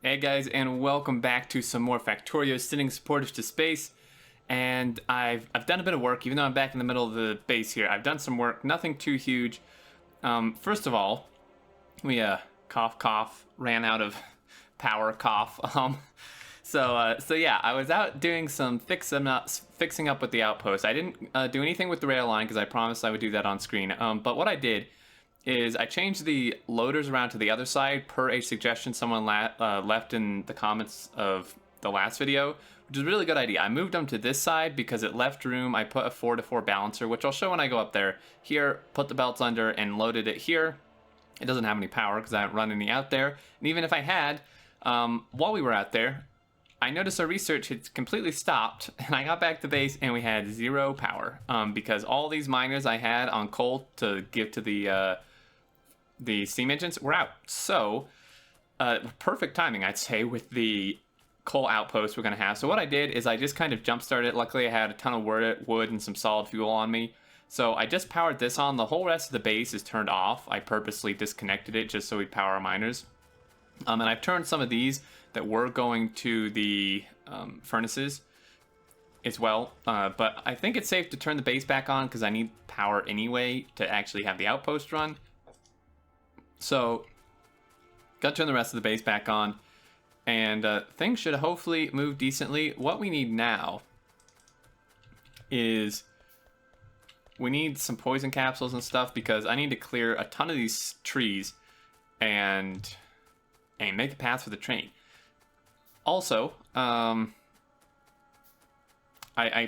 Hey guys, and welcome back to some more Factorio sending supporters to space. And I've done a bit of work, even though I'm back in the middle of the base here. I've done some work, nothing too huge. First of all, we cough ran out of power cough. So yeah, I was out doing some fixing up with the outpost. I didn't do anything with the rail line because I promised I would do that on screen. But what I did is I changed the loaders around to the other side per a suggestion someone left in the comments of the last video, which is a really good idea. I moved them to this side because it left room. I put a 4-to-4 balancer, which I'll show when I go up there. Here, put the belts under and loaded it here. It doesn't have any power because I haven't run any out there. And even if I had, while we were out there, I noticed our research had completely stopped, and I got back to base and we had 0 power because all these miners I had on coal to give to the steam engines were out. So perfect timing, I'd say, with the coal outpost we're gonna have. So what I did is I just kind of jump started. Luckily I had a ton of wood and some solid fuel on me, so I just powered this on. The whole rest of the base is turned off. I purposely disconnected it just so we'd power our miners. And I've turned some of these that were going to the furnaces as well, but I think it's safe to turn the base back on because I need power anyway to actually have the outpost run. So, got to turn the rest of the base back on, and things should hopefully move decently. What we need now is we need some poison capsules and stuff because I need to clear a ton of these trees and make a path for the train. Also, I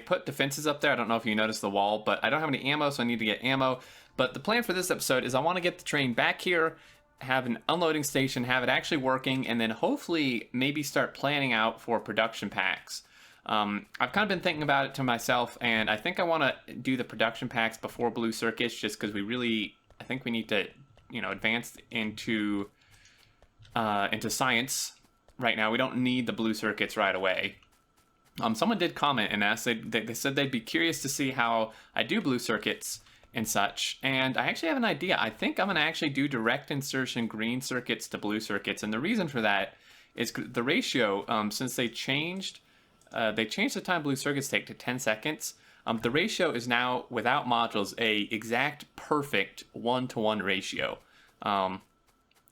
put defenses up there. I don't know if you noticed the wall, but I don't have any ammo, so I need to get ammo. But the plan for this episode is I want to get the train back here, have an unloading station, have it actually working, and then hopefully maybe start planning out for production packs. I've kind of been thinking about it to myself, and I think I want to do the production packs before blue circuits, just because I think we need to, advance into science right now. We don't need the blue circuits right away. Someone did comment and asked, they said they'd be curious to see how I do blue circuits and such, and I actually have an idea. I think I'm going to actually do direct insertion green circuits to blue circuits, and the reason for that is the ratio, since they changed the time blue circuits take to 10 seconds, the ratio is now, without modules, a exact perfect 1-to-1 ratio,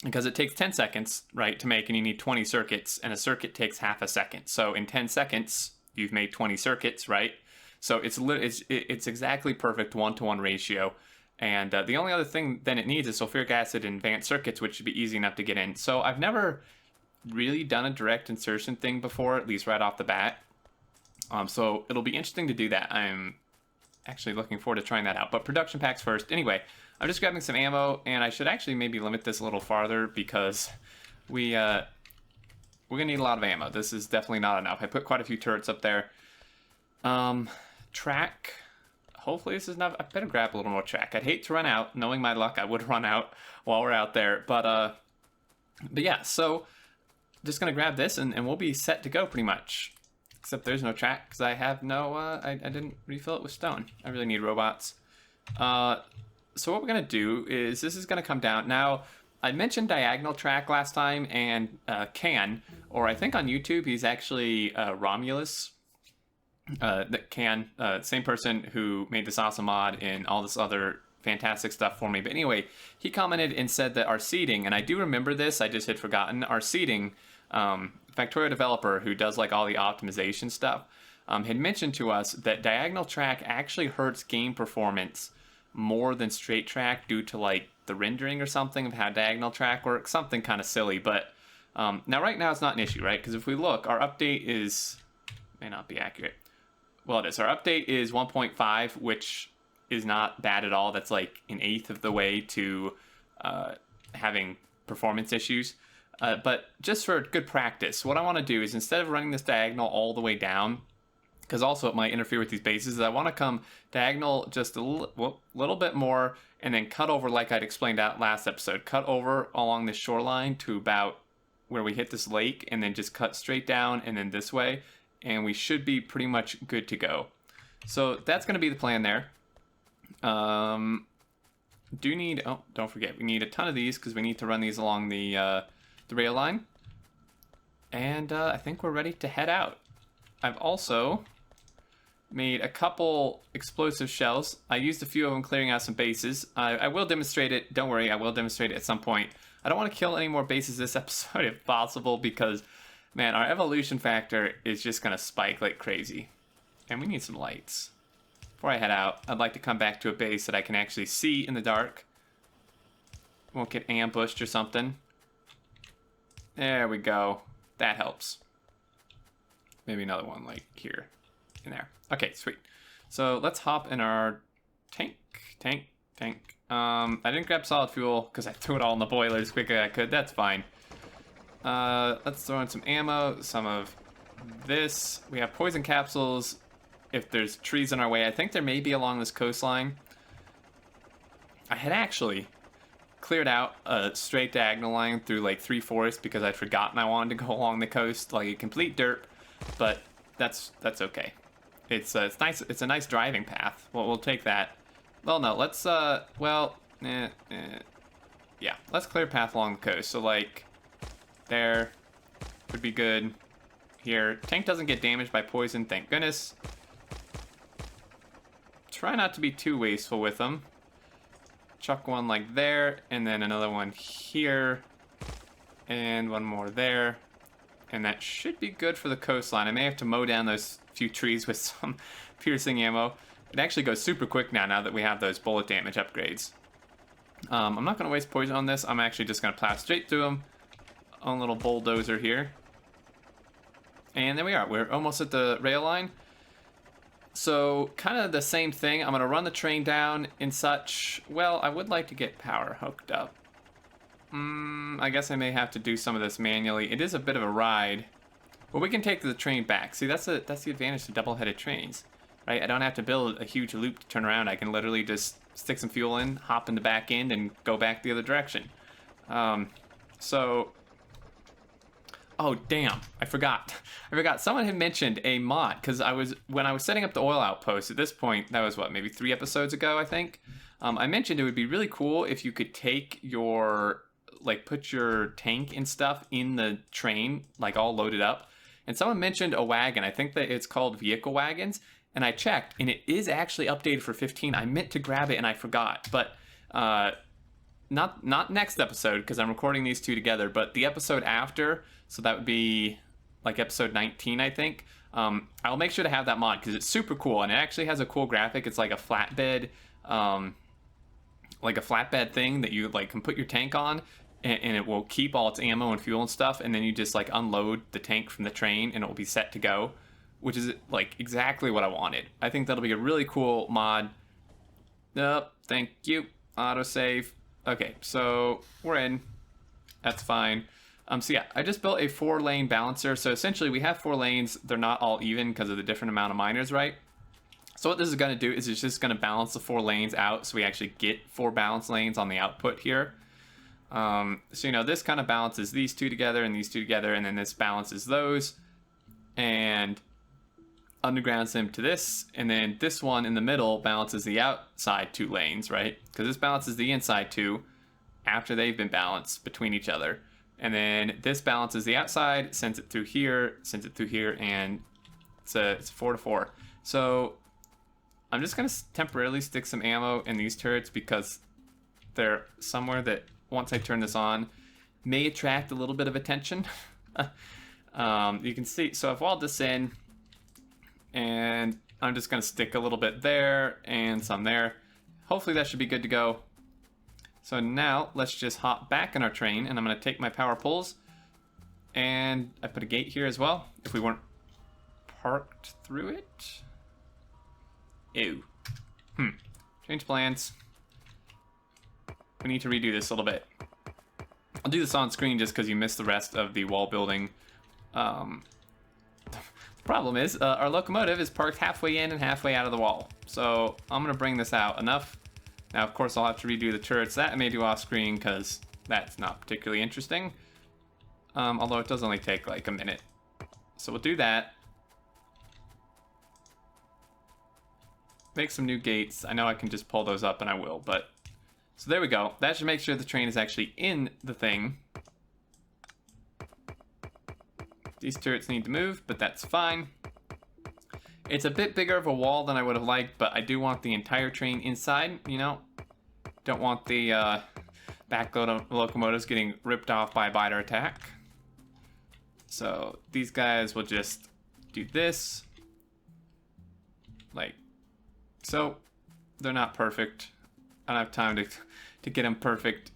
because it takes 10 seconds, right, to make, and you need 20 circuits, and a circuit takes half a second. So in 10 seconds, you've made 20 circuits, right? So it's exactly perfect 1-to-1 ratio. And the only other thing then it needs is sulfuric acid and advanced circuits, which should be easy enough to get in. So I've never really done a direct insertion thing before, at least right off the bat. So it'll be interesting to do that. I'm actually looking forward to trying that out. But production packs first. Anyway, I'm just grabbing some ammo, and I should actually maybe limit this a little farther because we're gonna need a lot of ammo. This is definitely not enough. I put quite a few turrets up there. Track. Hopefully this is enough. I better grab a little more track. I'd hate to run out. Knowing my luck, I would run out while we're out there. But yeah, so just gonna grab this and we'll be set to go pretty much. Except there's no track because I have no, I didn't refill it with stone. I really need robots. So what we're gonna do is this is gonna come down. Now, I mentioned diagonal track last time, and or I think on YouTube he's actually Romulus. Same person who made this awesome mod and all this other fantastic stuff for me. But anyway, he commented and said that our seeding, and I do remember this, I just had forgotten, our seeding, Factorio developer who does like all the optimization stuff, had mentioned to us that diagonal track actually hurts game performance more than straight track due to like the rendering or something of how diagonal track works, something kind of silly. But now right now it's not an issue, right? Because if we look, our update may not be accurate. Well, it is. Our update is 1.5, which is not bad at all. That's like an eighth of the way to having performance issues. But just for good practice, what I want to do is instead of running this diagonal all the way down, because also it might interfere with these bases, I want to come diagonal just a little bit more and then cut over like I'd explained out last episode. Cut over along this shoreline to about where we hit this lake and then just cut straight down and then this way. And we should be pretty much good to go. So that's going to be the plan there. Don't forget, we need a ton of these because we need to run these along the rail line. And I think we're ready to head out. I've also made a couple explosive shells. I used a few of them clearing out some bases. I will demonstrate it. Don't worry, I will demonstrate it at some point. I don't want to kill any more bases this episode if possible because, man, our evolution factor is just going to spike like crazy. And we need some lights. Before I head out, I'd like to come back to a base that I can actually see in the dark. Won't get ambushed or something. There we go. That helps. Maybe another one like here. In there. Okay, sweet. So let's hop in our tank. I didn't grab solid fuel because I threw it all in the boiler as quick as I could. That's fine. Let's throw in some ammo, some of this. We have poison capsules if there's trees in our way. I think there may be along this coastline. I had actually cleared out a straight diagonal line through like 3 forests because I'd forgotten I wanted to go along the coast like a complete derp, but that's okay. It's nice. It's a nice driving path. Well, we'll take that. Well, no, let's yeah, let's clear a path along the coast. So like there would be good. Here, tank doesn't get damaged by poison, thank goodness. Try not to be too wasteful with them. Chuck one like there, and then another one here, and one more there. And that should be good for the coastline. I may have to mow down those few trees with some piercing ammo. It actually goes super quick now that we have those bullet damage upgrades. I'm not going to waste poison on this. I'm actually just going to plow straight through them. Own little bulldozer here. And there we are. We're almost at the rail line. So kind of the same thing. I'm going to run the train down and such. Well, I would like to get power hooked up. I guess I may have to do some of this manually. It is a bit of a ride. But we can take the train back. See, that's the advantage of double-headed trains, right? I don't have to build a huge loop to turn around. I can literally just stick some fuel in, hop in the back end, and go back the other direction. Oh, damn. I forgot. Someone had mentioned a mod, because when I was setting up the oil outpost, at this point, that was what, maybe 3 episodes ago, I think? I mentioned it would be really cool if you could take your, like, put your tank and stuff in the train, like, all loaded up. And someone mentioned a wagon. I think that it's called vehicle wagons. And I checked, and it is actually updated for 15. I meant to grab it, and I forgot. But not next episode, because I'm recording these two together, but the episode after, so that would be like episode 19, I think. I'll make sure to have that mod, because it's super cool, and it actually has a cool graphic. It's like a flatbed, thing that you like can put your tank on, and it will keep all its ammo and fuel and stuff, and then you just like unload the tank from the train, and it will be set to go, which is like exactly what I wanted. I think that'll be a really cool mod. Thank you. Autosave. Okay, so we're in. That's fine. So yeah, I just built a 4-lane balancer. So essentially we have 4 lanes. They're not all even because of the different amount of miners, right? So what this is going to do is it's just going to balance the 4 lanes out, so we actually get 4 balance lanes on the output here. So you know, this kind of balances these 2 together and these 2 together, and then this balances those and undergrounds them to this, and then this one in the middle balances the outside 2 lanes, right? Because this balances the inside 2 after they've been balanced between each other. And then this balances the outside, sends it through here, and it's a 4 to 4. So I'm just going to temporarily stick some ammo in these turrets because they're somewhere that, once I turn this on, may attract a little bit of attention. You can see, so I've walled this in, and I'm just going to stick a little bit there and some there. Hopefully that should be good to go. So now let's just hop back in our train, and I'm going to take my power poles, and I put a gate here as well if we weren't parked through it. Ew. Change plans. We need to redo this a little bit. I'll do this on screen just because you missed the rest of the wall building. The problem is our locomotive is parked halfway in and halfway out of the wall. So I'm going to bring this out enough. Now, of course, I'll have to redo the turrets. That I may do off screen because that's not particularly interesting. Although it does only take like a minute. So we'll do that. Make some new gates. I know I can just pull those up, and I will, but... So there we go. That should make sure the train is actually in the thing. These turrets need to move, but that's fine. It's a bit bigger of a wall than I would have liked, but I do want the entire train inside, you know? Don't want the back locomotives getting ripped off by a biter attack. So these guys will just do this. Like so. They're not perfect. I don't have time to get them perfect.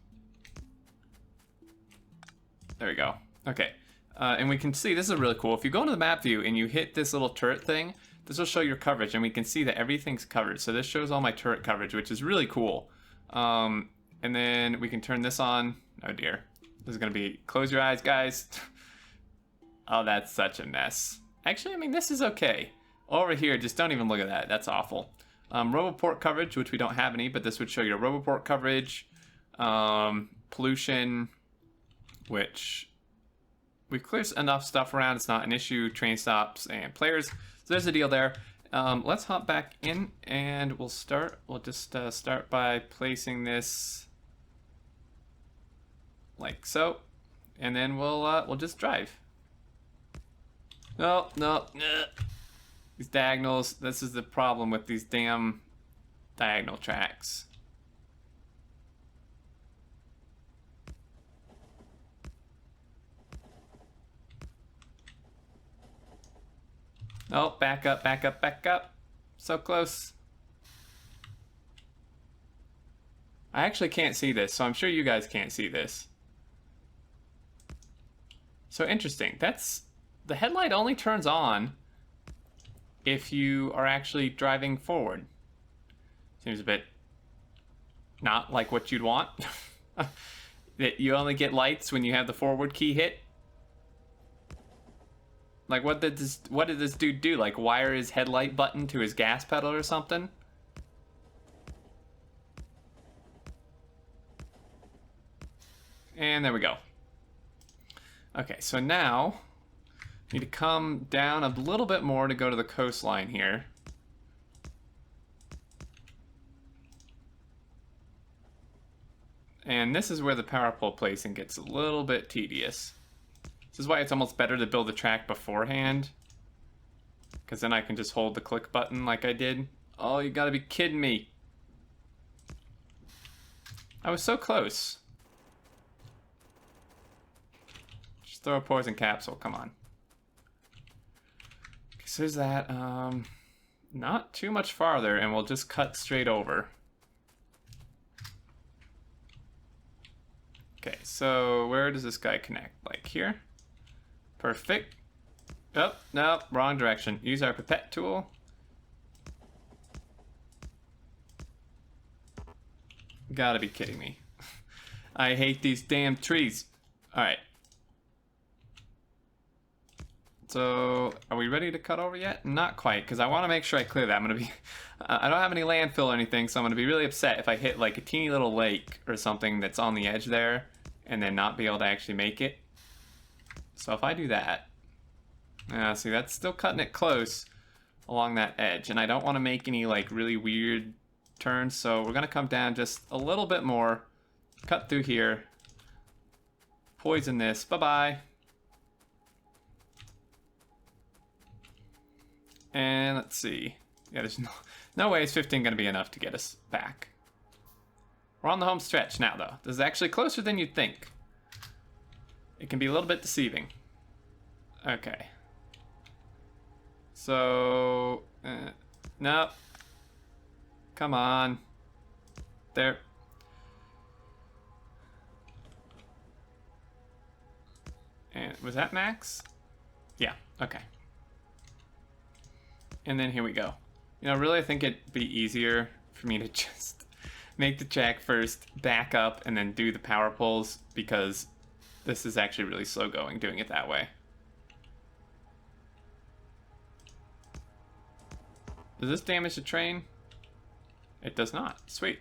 There we go. Okay. And we can see, this is really cool. If you go into the map view and you hit this little turret thing, this will show your coverage, and we can see that everything's covered. So this shows all my turret coverage, which is really cool. And then we can turn this on. Oh dear. This is going to be, close your eyes, guys. Oh, that's such a mess. Actually, I mean, this is okay. Over here, just don't even look at that. That's awful. Roboport coverage, which we don't have any, but this would show your Roboport coverage. Pollution, which we've cleared enough stuff around. It's not an issue. Train stops and players. So there's a deal there. Let's hop back in and we'll start. We'll just start by placing this like so, and then we'll just drive. No. These diagonals, this is the problem with these damn diagonal tracks. Oh, back up. So close. I actually can't see this, so I'm sure you guys can't see this. So interesting. That's, the headlight only turns on if you are actually driving forward. Seems a bit not like what you'd want. That you only get lights when you have the forward key hit. Like, what did this dude do? Like, wire his headlight button to his gas pedal or something? And there we go. Okay, so now need to come down a little bit more to go to the coastline here. And this is where the power pole placing gets a little bit tedious. This is why it's almost better to build the track beforehand, because then I can just hold the click button like I did. Oh, you gotta be kidding me. I was so close. Just throw a poison capsule, come on. So there's that, not too much farther, and we'll just cut straight over. Okay, so where does this guy connect? Like here? Perfect. Oh, no, wrong direction. Use our pipette tool. Gotta be kidding me. I hate these damn trees. Alright. So, are we ready to cut over yet? Not quite, because I want to make sure I clear that. I'm going to be... I don't have any landfill or anything, so I'm going to be really upset if I hit like a teeny little lake or something that's on the edge there, and then not be able to actually make it. So if I do that... see, that's still cutting it close along that edge, and I don't want to make any like really weird turns, so we're going to come down just a little bit more, cut through here, poison this, bye-bye. And let's see. Yeah, there's no way is 15 going to be enough to get us back. We're on the home stretch now, though. This is actually closer than you'd think. It can be a little bit deceiving. Okay. So... no. Come on. There. And was that max? Yeah, okay. And then here we go. You know, really I think it'd be easier for me to just make the track first, back up, and then do the power poles, because this is actually really slow going doing it that way. Does this damage the train? It does not. Sweet.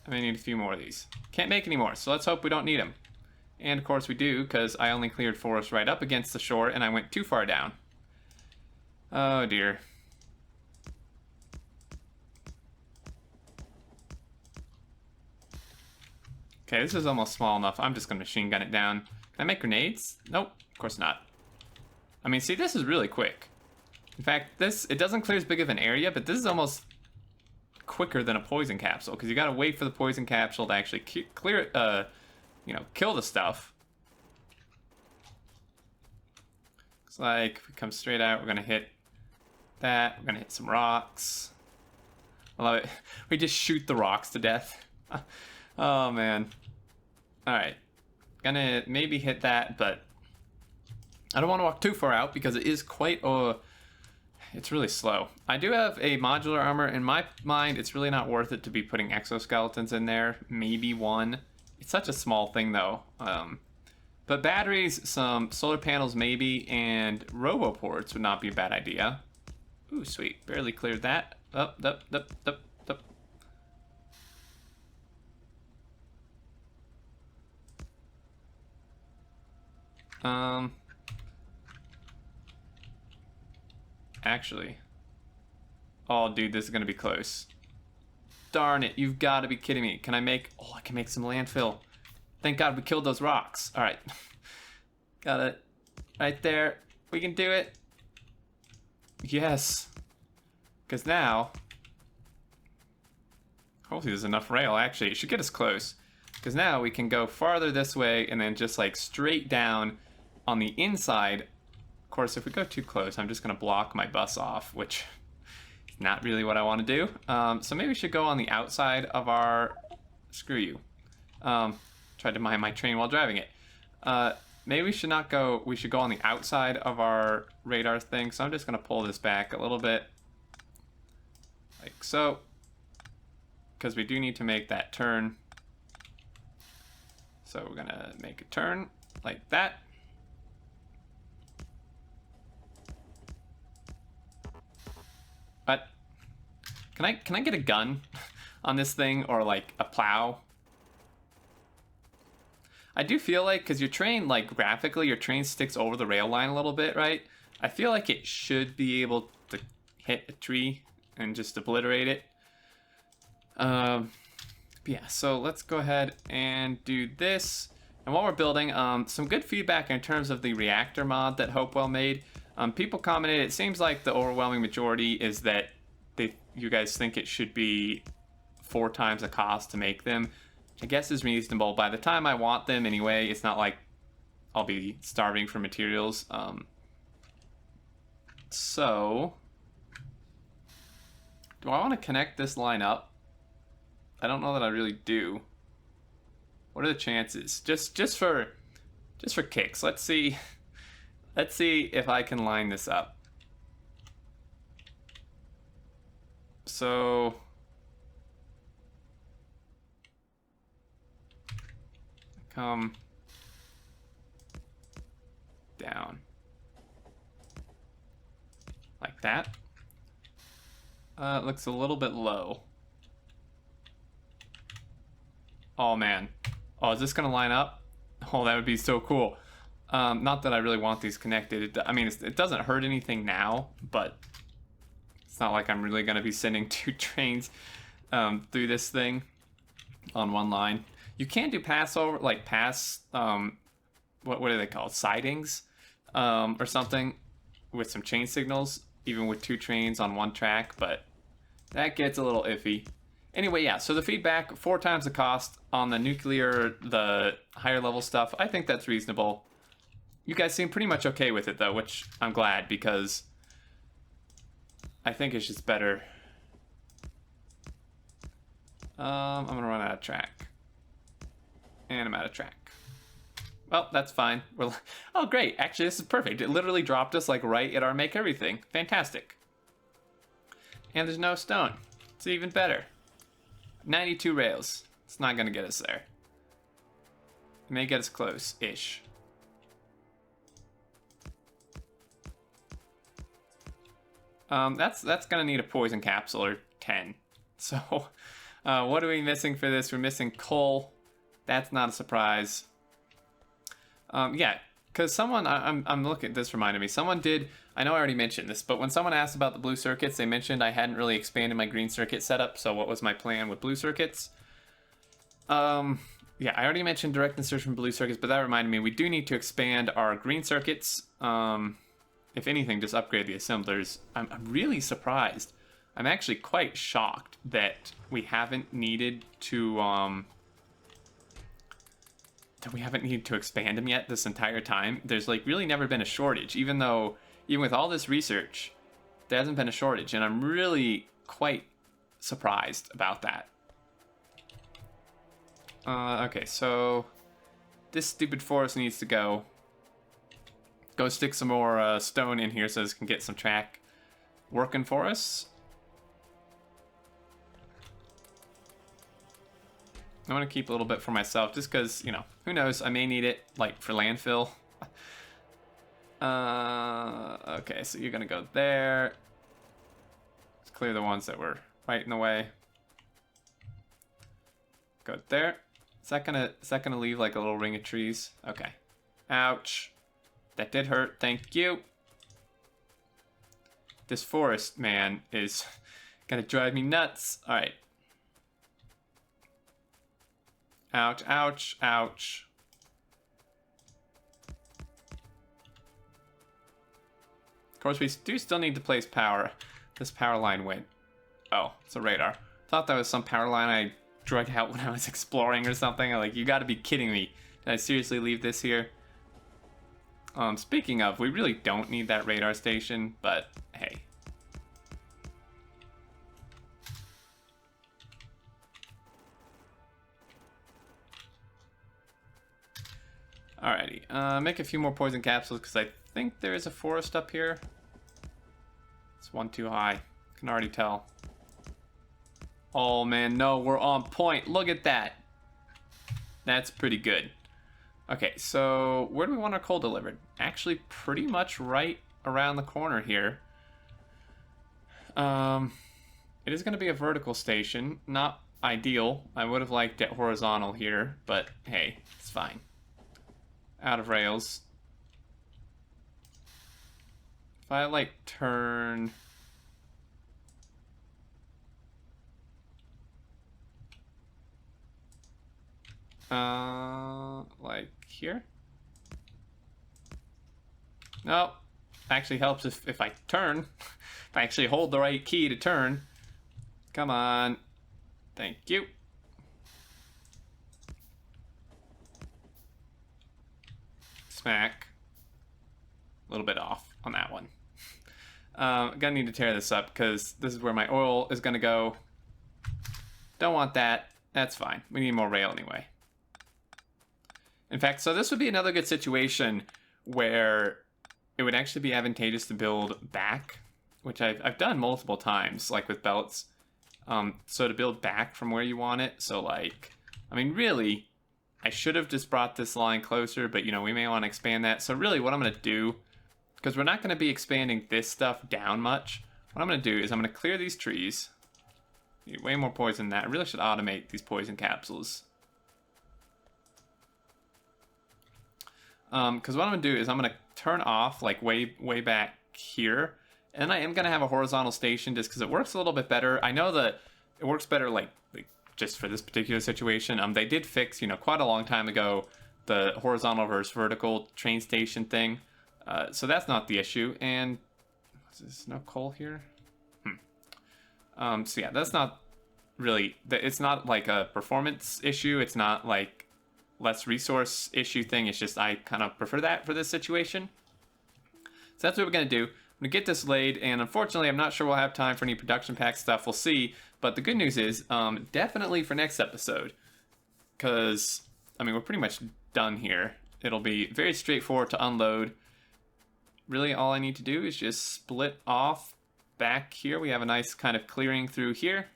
I may need a few more of these. Can't make any more, so let's hope we don't need them. And of course we do, because I only cleared forest right up against the shore and I went too far down. Oh dear. Okay, this is almost small enough. I'm just gonna machine gun it down. Can I make grenades? Nope, of course not. I mean, see, this is really quick. In fact, it doesn't clear as big of an area, but this is almost quicker than a poison capsule, because you gotta wait for the poison capsule to actually clear it, you know, kill the stuff. Looks like if we come straight out, we're gonna hit that. We're gonna hit some rocks. I love it. We just shoot the rocks to death. Oh, man. Alright. Gonna maybe hit that, but I don't want to walk too far out because it is quite... it's really slow. I do have a modular armor. In my mind, it's really not worth it to be putting exoskeletons in there. Maybe one. It's such a small thing, though. But batteries, some solar panels maybe, and roboports would not be a bad idea. Ooh, sweet. Barely cleared that. Up. Actually. Oh, dude, this is gonna be close. Darn it, you've got to be kidding me. Can I make... Oh, I can make some landfill. Thank God we killed those rocks. All right. Got it. Right there. We can do it. Yes. Because now... Hopefully there's enough rail, actually. It should get us close. Because now we can go farther this way and then just like straight down on the inside. Of course, if we go too close, I'm just going to block my bus off, which is not really what I want to do. So maybe we should go on the outside of our... Screw you. Tried to mine my train while driving it. Maybe we should not go... We should go on the outside of our radar thing. So I'm just going to pull this back a little bit. Like so. Because we do need to make that turn. So we're going to make a turn like that. But can I get a gun on this thing, or like a plow? I do feel like, because your train, like graphically, your train sticks over the rail line a little bit, right? I feel like it should be able to hit a tree and just obliterate it. Yeah, so let's go ahead and do this. And while we're building, some good feedback in terms of the reactor mod that Hopewell made. People commented, it seems like the overwhelming majority is that you guys think it should be 4 times the cost to make them, which I guess is reasonable. By the time I want them anyway, it's not like I'll be starving for materials. So, do I want to connect this line up? I don't know that I really do. What are the chances? Just for kicks. Let's see if I can line this up. So come down like that. It looks a little bit low. Oh man. Oh, is this gonna line up? Oh, that would be so cool. Not that I really want these connected. I mean, it doesn't hurt anything now, but it's not like I'm really gonna be sending 2 trains through this thing on one line. You can do what are they called? Sidings or something with some chain signals, even with 2 trains on 1 track, but that gets a little iffy. Anyway, yeah, so the feedback, 4 times the cost on the nuclear, the higher level stuff. I think that's reasonable. You guys seem pretty much okay with it, though, which I'm glad, because I think it's just better. I'm going to run out of track. And I'm out of track. Well, that's fine. Oh, great. Actually, this is perfect. It literally dropped us, like, right at our make everything. Fantastic. And there's no stone. It's even better. 92 rails. It's not going to get us there. It may get us close-ish. That's going to need a poison capsule or 10. So, what are we missing for this? We're missing coal. That's not a surprise. Yeah, because someone, I'm looking, this reminded me, someone did, I know I already mentioned this, but when someone asked about the blue circuits, they mentioned I hadn't really expanded my green circuit setup, so what was my plan with blue circuits? Yeah, I already mentioned direct insertion from blue circuits, but that reminded me, we do need to expand our green circuits. if anything, just upgrade the assemblers. I'm really surprised. I'm actually quite shocked that we haven't needed to expand them yet this entire time. There's like really never been a shortage, even with all this research, there hasn't been a shortage, and I'm really quite surprised about that. Okay, so this stupid forest needs to go. Go stick some more stone in here so this can get some track working for us. I want to keep a little bit for myself just because, you know, who knows, I may need it, like, for landfill. Okay, so you're going to go there. Let's clear the ones that were right in the way. Go there. Is that gonna leave, like, a little ring of trees? Okay. Ouch. That did hurt, thank you. This forest, man, is gonna drive me nuts. Alright. Ouch, ouch, ouch. Of course, we do still need to place power. This power line went. Oh, it's a radar. Thought that was some power line I drug out when I was exploring or something. I'm like, you gotta be kidding me. Did I seriously leave this here? Speaking of, we really don't need that radar station, but hey. Alrighty, make a few more poison capsules because I think there is a forest up here. It's one too high, can already tell. Oh man, no, we're on point, look at that. That's pretty good. Okay, so where do we want our coal delivered? Actually, pretty much right around the corner here. It is going to be a vertical station. Not ideal. I would have liked it horizontal here, but hey, it's fine. Out of rails. If I, like, turn... like here? Nope. Actually helps if I turn. If I actually hold the right key to turn. Come on. Thank you. Smack. A little bit off on that one. Gonna need to tear this up because this is where my oil is gonna go. Don't want that. That's fine. We need more rail anyway. In fact, so this would be another good situation where it would actually be advantageous to build back, which I've done multiple times, like with belts. So to build back from where you want it. So like, I mean, really, I should have just brought this line closer, but you know, we may want to expand that. So really what I'm going to do, because we're not going to be expanding this stuff down much, what I'm going to do is I'm going to clear these trees. Need way more poison than that. I really should automate these poison capsules. Because what I'm going to do is I'm going to turn off like way back here. And I am going to have a horizontal station just because it works a little bit better. I know that it works better like just for this particular situation. They did fix, you know, quite a long time ago the horizontal versus vertical train station thing. So that's not the issue. And is this no coal here? So yeah, that's not really, it's not like a performance issue. It's not like less resource issue thing. It's just I kind of prefer that for this situation. So that's what we're going to do. I'm going to get this laid, and unfortunately I'm not sure we'll have time for any production pack stuff. We'll see. But the good news is definitely for next episode, because I mean we're pretty much done here. It'll be very straightforward to unload. Really all I need to do is just split off back here. We have a nice kind of clearing through here.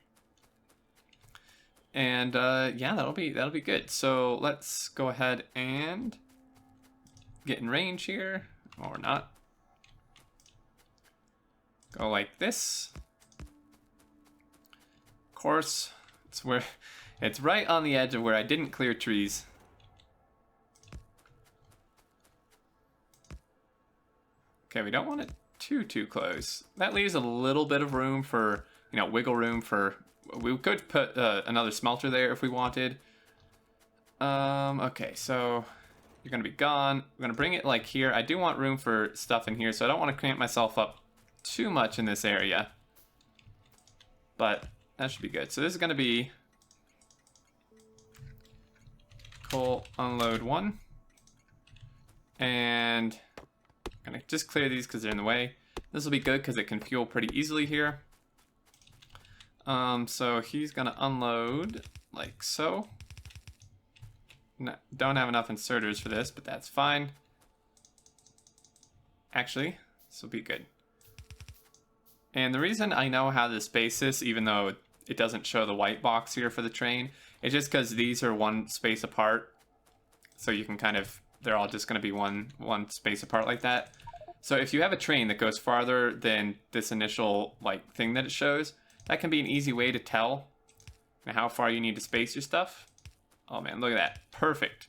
And yeah, that'll be good. So let's go ahead and get in range here, or not. Go like this. Of course, it's right on the edge of where I didn't clear trees. Okay, we don't want it too close. That leaves a little bit of room for, you know, wiggle room for. We could put another smelter there if we wanted. Okay, so you're gonna be gone. I'm gonna bring it like here. I do want room for stuff in here, so I don't want to cramp myself up too much in this area. But that should be good. So this is gonna be coal unload 1. And I'm gonna just clear these because they're in the way. This will be good because it can fuel pretty easily here. So he's gonna unload like so. No, don't have enough inserters for this, but that's fine. Actually, this will be good. And the reason I know how to space this, even though it doesn't show the white box here for the train, is just because these are one space apart. So you can kind of, they're all just going to be one space apart like that. So if you have a train that goes farther than this initial like thing that it shows, that can be an easy way to tell how far you need to space your stuff. Oh man, look at that. Perfect.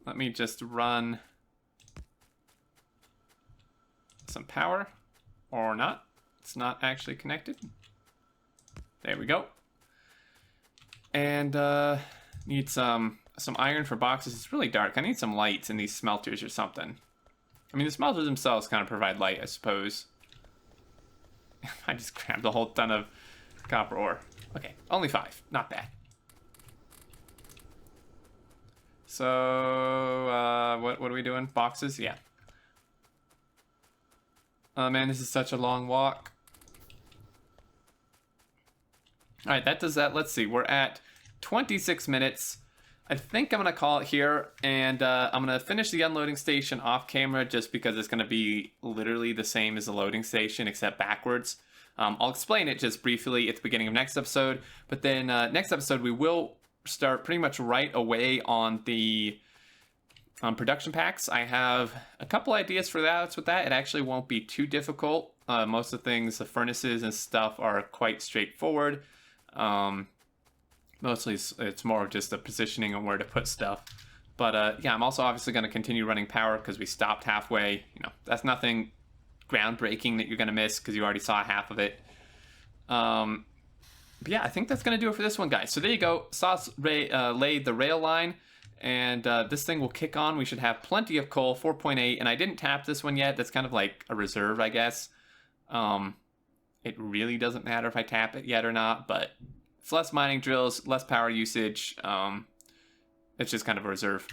Let me just run some power, or not. It's not actually connected. There we go. And need some iron for boxes. It's really dark. I need some lights in these smelters or something. I mean, the smelters themselves kind of provide light, I suppose. I just grabbed a whole ton of copper ore. Okay, only 5. Not bad. So, what are we doing? Boxes? Yeah. Oh man, this is such a long walk. Alright, that does that. Let's see, we're at 26 minutes. I think I'm going to call it here, and I'm going to finish the unloading station off camera just because it's going to be literally the same as the loading station, except backwards. I'll explain it just briefly at the beginning of next episode, but then next episode we will start pretty much right away on the production packs. I have a couple ideas for that. With that, it actually won't be too difficult. Most of the things, the furnaces and stuff, are quite straightforward. Mostly it's more of just the positioning and where to put stuff. But yeah, I'm also obviously going to continue running power because we stopped halfway. You know, that's nothing groundbreaking that you're going to miss because you already saw half of it. But yeah, I think that's going to do it for this one, guys. So there you go. Sauce laid the rail line, and this thing will kick on. We should have plenty of coal, 4.8, and I didn't tap this one yet. That's kind of like a reserve, I guess. It really doesn't matter if I tap it yet or not, but it's less mining drills, less power usage. It's just kind of a reserve.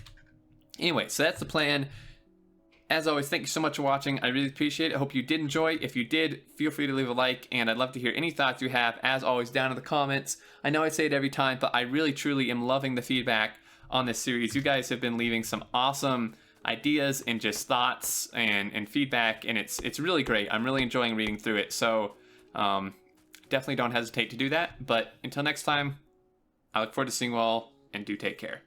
Anyway, so that's the plan. As always, thank you so much for watching. I really appreciate it. I hope you did enjoy. If you did, feel free to leave a like, and I'd love to hear any thoughts you have, as always, down in the comments. I know I say it every time, but I really, truly am loving the feedback on this series. You guys have been leaving some awesome ideas and just thoughts and feedback, and it's really great. I'm really enjoying reading through it, so definitely don't hesitate to do that. But until next time, I look forward to seeing you all, and do take care.